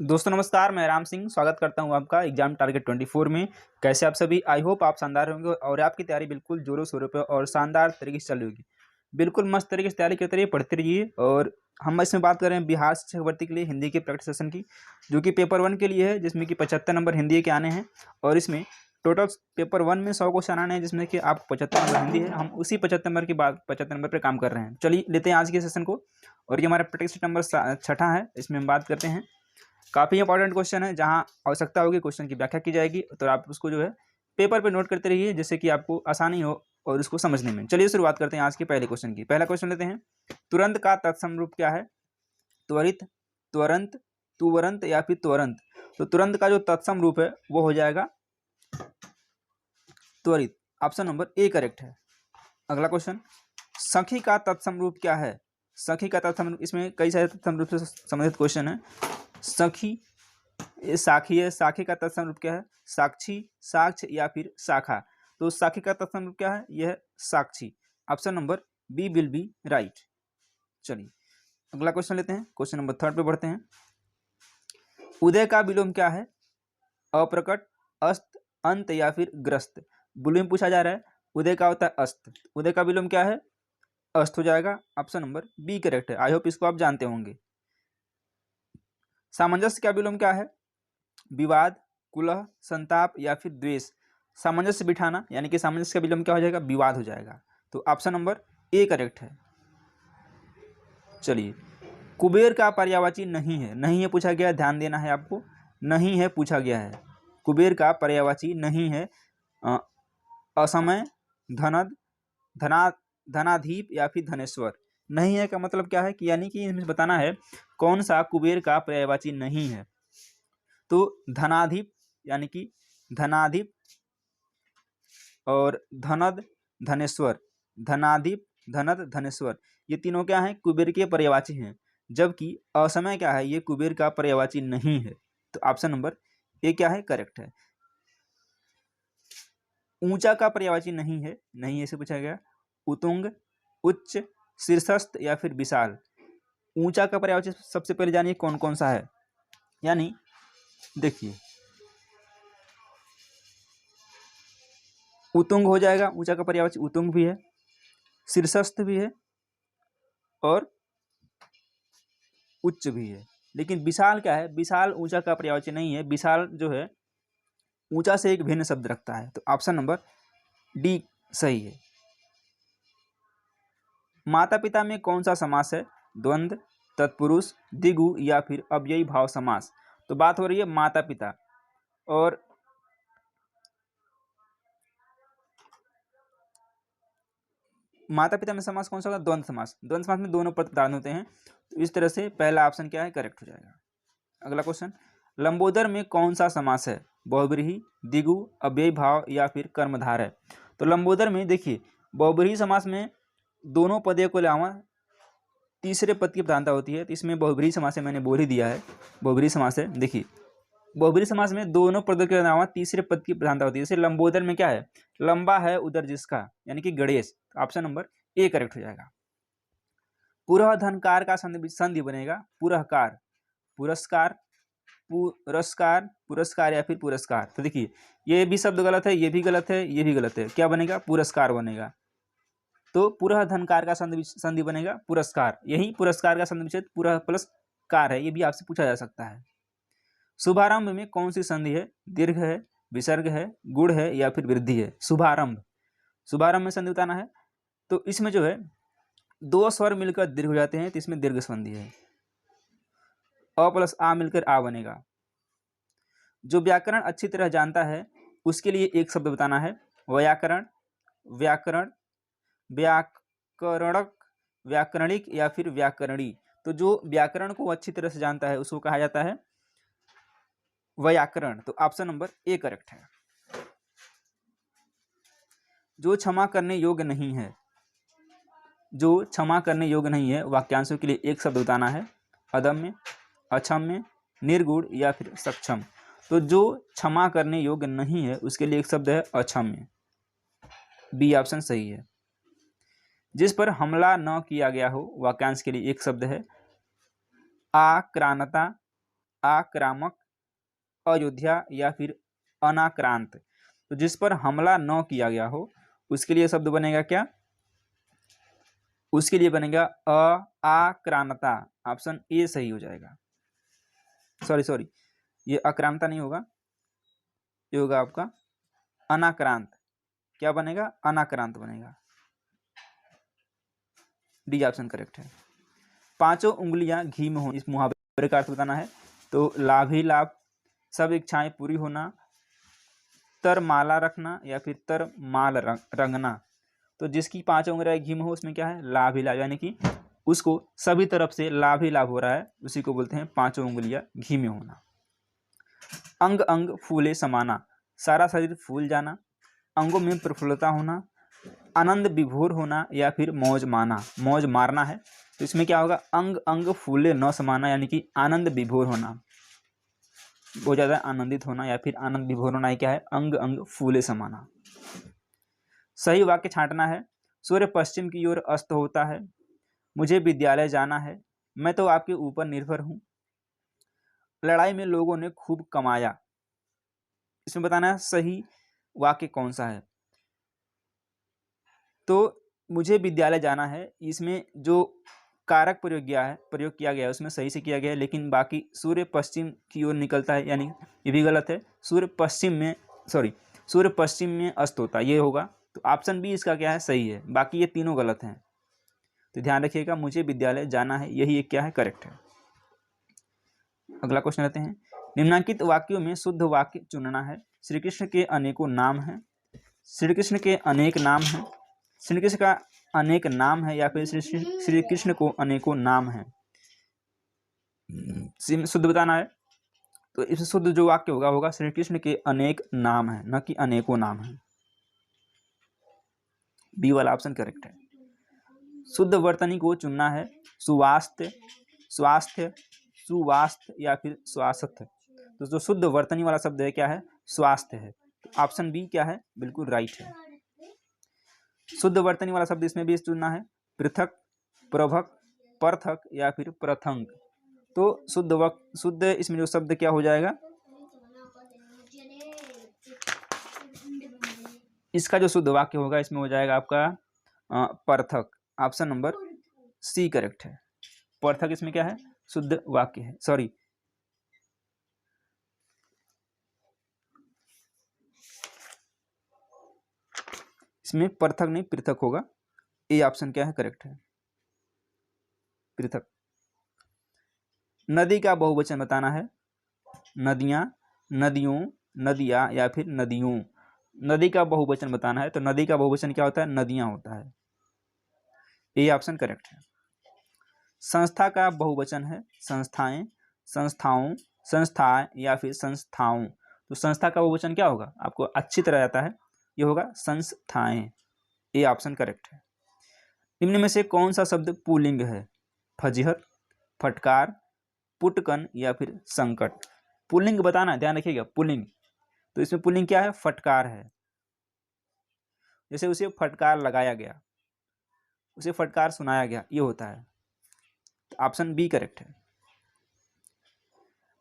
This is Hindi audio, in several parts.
दोस्तों नमस्कार, मैं राम सिंह स्वागत करता हूं आपका एग्जाम टारगेट 24 में। कैसे आप सभी? आई होप आप शानदार होंगे और आपकी तैयारी बिल्कुल जोरों शोरों पे और शानदार तरीके से चल रही होगी। बिल्कुल मस्त तरीके से तैयारी करते रहिए, पढ़ते रहिए। और हम इसमें बात कर रहे हैं बिहार शिक्षक भर्ती के लिए हिंदी के प्रैक्टिस सेशन की, जो कि पेपर 1 के लिए है, जिसमें कि 75 नंबर हिंदी के आने हैं। और इसमें टोटल पेपर 1 में 100 क्वेश्चन आने हैं, जिसमें कि आपको 75 नंबर हिंदी है। हम उसी 75 नंबर की बात 75 नंबर पर काम कर रहे हैं। चलिए लेते हैं आज के सेशन को। और ये हमारा प्रैक्टिस नंबर 6 है, इसमें हम बात करते हैं। काफ़ी इंपॉर्टेंट क्वेश्चन है, जहां आवश्यकता होगी क्वेश्चन की व्याख्या की जाएगी, तो आप उसको जो है पेपर पे नोट करते रहिए, जिससे कि आपको आसानी हो और उसको समझने में। चलिए शुरुआत करते हैं आज के पहले क्वेश्चन की। पहला क्वेश्चन लेते हैं, तुरंत का तत्सम रूप क्या है? त्वरित, त्वरंत, तुवरंत या फिर त्वरंत। तो तुरंत का जो तत्सम रूप है वो हो जाएगा त्वरित। ऑप्शन नंबर ए करेक्ट है। अगला क्वेश्चन, सखी का तत्सम रूप क्या है? सखी का तत्सम, इसमें कई सारे तत्सम रूप से संबंधित क्वेश्चन है। सखी, ये साखी है, साखी का तत्सम रूप क्या है? साक्षी, साक्ष या फिर शाखा। तो साखी का तत्सम रूप क्या है? यह है साक्षी। Option number B will be right. चलिए अगला क्वेश्चन लेते हैं, क्वेश्चन नंबर 3 पे बढ़ते हैं। उदय का विलोम क्या है? अप्रकट, अस्त, अंत या फिर ग्रस्त। विलोम पूछा जा रहा है, उदय का होता है अस्त, उदय का विलोम क्या है? अस्त हो जाएगा। ऑप्शन नंबर बी करेक्ट है। आई होप इसको आप जानते होंगे। सामंजस्य का विलोम क्या है? विवाद, कुलह, संताप या फिर द्वेष। सामंजस्य बिठाना, यानी कि सामंजस्य का विलोम क्या हो जाएगा? विवाद हो जाएगा। तो ऑप्शन नंबर ए करेक्ट है। चलिए, कुबेर का पर्यायवाची नहीं है। नहीं है पूछा गया है, ध्यान देना है आपको। नहीं है पूछा गया है, कुबेर का पर्यायवाची नहीं है असमय, धनद, धना धनाधीप या फिर धनेश्वर। नहीं है का मतलब क्या है कि यानी कि हमें बताना है कौन सा कुबेर का पर्यायवाची नहीं है। तो धनाधिप, यानी कि धनाधिप और धनद, धनेश्वर। धनाधिप, धनद, धनेश्वर, ये तीनों क्या हैं? कुबेर के पर्यायवाची हैं। जबकि असमय क्या है? ये कुबेर का पर्यायवाची नहीं है। तो ऑप्शन नंबर ए क्या है? करेक्ट है। ऊंचा का पर्यायवाची नहीं है, नहीं ऐसे पूछा गया। उतुंग, उच्च, शीर्षस्थ या फिर विशाल। ऊंचा का पर्यायवाची सबसे पहले जानिए कौन कौन सा है। यानी देखिए, उतुंग हो जाएगा, ऊंचा का पर्यायवाची उतुंग भी है, शीर्षस्थ भी है और उच्च भी है। लेकिन विशाल क्या है? विशाल ऊंचा का पर्यायवाची नहीं है। विशाल जो है ऊंचा से एक भिन्न शब्द रखता है। तो ऑप्शन नंबर डी सही है। माता पिता में कौन सा समास है? द्वंद्व, तत्पुरुष, द्विगु या फिर अव्ययी भाव समास। तो बात हो रही है माता पिता। और माता पिता में समास कौन सा होगा? द्वंद्व समास। द्वंद्व समास में दोनों पद प्रधान होते हैं। तो इस तरह से पहला ऑप्शन क्या है? करेक्ट हो जाएगा। अगला क्वेश्चन, लंबोदर में कौन सा समास है? बहुब्रीहि, द्विगु, अव्ययी भाव या फिर कर्मधार है। तो लंबोदर में देखिए, बहुब्रीहि समास में दोनों पदों को अलावा तीसरे पद की प्रधानता होती है। तो इसमें बहुब्रीहि समास है, मैंने बोल ही दिया है बहुब्रीहि समास है। देखिए, बहुब्रीहि समास में दोनों पदों के अलावा तीसरे पद की प्रधानता होती है। जैसे लंबोदर में क्या है? लंबा है उदर जिसका, यानी कि Ganesh. Option number A correct हो जाएगा। पुरहधनकार का संधि बनेगा पुरहकार, पुरस्कार, पुरस्कार, पुरस्कार या फिर पुरस्कार। तो देखिए, ये भी शब्द गलत है, ये भी गलत है, ये भी गलत है। क्या बनेगा? पुरस्कार बनेगा। तो पुरहधनकार का संधि बनेगा पुरस्कार। यही पुरस्कार का संधि विच्छेद पुरह प्लस कार है। ये भी आपसे पूछा जा सकता है। शुभारंभ में कौन सी संधि है? दीर्घ है, विसर्ग है, गुण है या फिर वृद्धि है। शुभारंभ, शुभारंभ में संधि बताना है। तो इसमें जो है दो स्वर मिलकर दीर्घ हो जाते हैं, तो इसमें दीर्घ संधि है। अ प्लस आ मिलकर आ बनेगा। जो व्याकरण अच्छी तरह जानता है उसके लिए एक शब्द बताना है। व्याकरण, व्याकरण, व्याकरणक, व्याकरणिक या फिर व्याकरणी। तो जो व्याकरण को अच्छी तरह से जानता है उसको कहा जाता है व्याकरण। तो ऑप्शन नंबर ए करेक्ट है। जो क्षमा करने योग्य नहीं है, जो क्षमा करने योग्य नहीं है, वाक्यांशों के लिए एक शब्द बताना है। अदम्य, अक्षम्य, निर्गुण या फिर सक्षम। तो जो क्षमा करने योग्य नहीं है उसके लिए एक शब्द है अक्षम्य। बी ऑप्शन सही है। जिस पर हमला न किया गया हो, वाक्यांश के लिए एक शब्द है आक्रांता, आक्रामक, अयोध्या या फिर अनाक्रांत। तो जिस पर हमला न किया गया हो उसके लिए शब्द बनेगा क्या? उसके लिए बनेगा आक्रांता। ऑप्शन ए सही हो जाएगा। सॉरी, ये आक्रांता नहीं होगा, ये होगा आपका अनाक्रांत। क्या बनेगा? अनाक्रांत बनेगा। डी ऑप्शन करेक्ट है। पांचों उंगलियां घी में हो, इस मुहावरे का अर्थ बताना है। तो लाभ ही लाभ, सब इच्छाएं पूरी होना, तर माला रखना या फिर तर माल रंगना। तो जिसकी पांचों उंगलियां घी में हो उसमें क्या है? लाभ ही लाभ, यानी कि उसको सभी तरफ से लाभ ही लाभ हो रहा है, उसी को बोलते हैं पांचों उंगलियां घी में होना। अंग अंग फूले समाना, सारा शरीर फूल जाना, अंगों में प्रफुल्लता होना, आनंद विभोर होना या फिर मौज माना, मौज मारना है। तो इसमें क्या होगा? अंग अंग फूले न समाना, यानी कि आनंद विभोर होना, बहुत ज़्यादा आनंदित होना या फिर आनंद विभोर होना। क्या है? अंग अंग फूले समाना। सही वाक्य छांटना है। सूर्य पश्चिम की ओर अस्त होता है, मुझे विद्यालय जाना है, मैं तो आपके ऊपर निर्भर हूँ, लड़ाई में लोगों ने खूब कमाया। इसमें बताना है सही वाक्य कौन सा है। तो मुझे विद्यालय जाना है, इसमें जो कारक प्रयोग किया गया है उसमें सही से किया गया है, लेकिन बाकी सूर्य पश्चिम की ओर निकलता है, यानी ये भी गलत है। सूर्य पश्चिम में अस्त होता है, ये होगा। तो ऑप्शन बी इसका क्या है? सही है। बाकी ये तीनों गलत हैं, तो ध्यान रखिएगा। मुझे विद्यालय जाना है, यही एक क्या है? करेक्ट है। अगला क्वेश्चन लेते हैं। निम्नलिखित वाक्यों में शुद्ध वाक्य चुनना है। श्री कृष्ण के अनेकों नाम हैं, श्री कृष्ण के अनेक नाम हैं, श्री कृष्ण का अनेक नाम है या फिर श्री कृष्ण को अनेकों नाम है, शुद्ध बताना है। तो इसमें शुद्ध जो वाक्य होगा श्री कृष्ण के अनेक नाम है, न कि अनेकों नाम है। बी वाला ऑप्शन करेक्ट है। शुद्ध वर्तनी को चुनना है। सुवास्थ्य, स्वास्थ्य, सुवास्थ्य या फिर स्वास्थ्य। तो जो शुद्ध वर्तनी वाला शब्द है क्या है? स्वास्थ्य है। तो ऑप्शन बी क्या है? बिल्कुल राइट है। शुद्ध वर्तनी वाला शब्द इसमें भी चुनना है। पृथक, प्रभक, पृथक या फिर प्रथंक। तो शुद्ध इसमें जो शब्द क्या हो जाएगा? इसका जो शुद्ध वाक्य होगा इसमें हो जाएगा आपका पृथक। ऑप्शन नंबर सी करेक्ट है। पृथक इसमें क्या है? शुद्ध वाक्य है। सॉरी, इसमें पृथक नहीं पृथक होगा। ए ऑप्शन क्या है? करेक्ट है, पृथक। नदी का बहुवचन बताना है। नदियां, नदियों, नदिया या फिर नदियों। नदी का बहुवचन बताना है। तो नदी का बहुवचन क्या होता है? नदियां होता है। ए ऑप्शन करेक्ट है। संस्था का बहुवचन है। संस्थाएं, संस्थाओं, संस्थाएं या फिर संस्थाओं। तो संस्था का बहुवचन क्या होगा? आपको अच्छी तरह आता है, ये होगा संस्थाएं। ए ऑप्शन करेक्ट है। निम्न में से कौन सा शब्द पुल्लिंग है? फजीहत, फटकार, पुटकन या फिर संकट। पुल्लिंग बताना, ध्यान रखिएगा। पुल्लिंग, तो इसमें पुल्लिंग क्या है? फटकार है। जैसे उसे फटकार लगाया गया, उसे फटकार सुनाया गया, ये होता है। तो ऑप्शन बी करेक्ट है।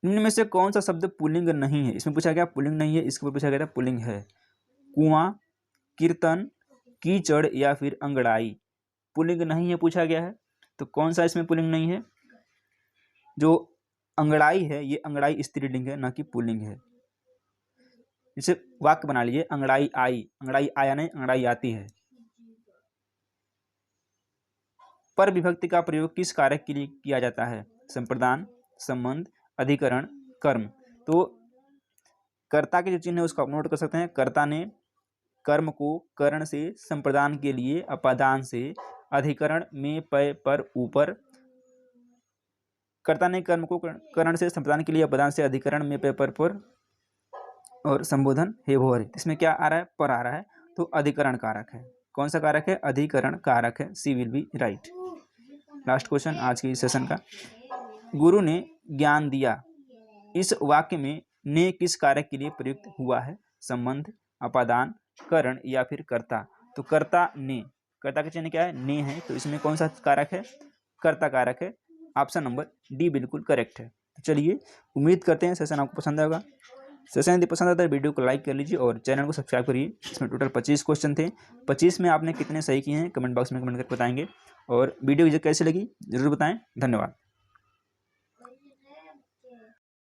निम्न में से कौन सा शब्द पुल्लिंग नहीं है? इसमें पूछा गया पुल्लिंग नहीं है, इसके ऊपर पूछा गया था पुल्लिंग है। कुआं, कीर्तन, कीचड़ या फिर अंगड़ाई। पुल्लिंग नहीं है पूछा गया है, तो कौन सा इसमें पुल्लिंग नहीं है? जो अंगड़ाई है, ये अंगड़ाई स्त्रीलिंग है, ना कि पुल्लिंग है। इसे वाक्य बना लीजिए। अंगड़ाई आई, अंगड़ाई आया नहीं, अंगड़ाई आती है। पर विभक्ति का प्रयोग किस कारक के लिए किया जाता है? संप्रदान, संबंध, अधिकरण, कर्म। तो कर्ता के जो चिन्ह है उसको आप नोट कर सकते हैं। कर्ता ने कर्म को करण से संप्रदान के लिए अपादान से, अधिकरण में पय पर ऊपर। कर्ता ने कर्म को करण से संप्रदान के लिए अपादान से, अधिकरण में पय पर और संबोधन हे भोर। इसमें क्या आ रहा है? पर आ रहा है, तो अधिकरण कारक है। कौन सा कारक है? अधिकरण कारक है। C will be right. Last question आज के सेशन का। गुरु ने ज्ञान दिया, इस वाक्य में ने किस कारक के लिए प्रयुक्त हुआ है? संबंध, अपादान, करण या फिर कर्ता। तो कर्ता ने, कर्ता का चिन्ह क्या है? ने है। तो इसमें कौन सा कारक है? कर्ता कारक है। ऑप्शन नंबर डी बिल्कुल करेक्ट है। तो चलिए, उम्मीद करते हैं सेशन आपको पसंद आएगा। सेशन यदि पसंद आता है वीडियो को लाइक कर लीजिए और चैनल को सब्सक्राइब करिए। इसमें टोटल 25 क्वेश्चन थे। 25 में आपने कितने सही किए हैं कमेंट बॉक्स में कमेंट करके बताएंगे। और वीडियो कैसी लगी ज़रूर बताएं। धन्यवाद।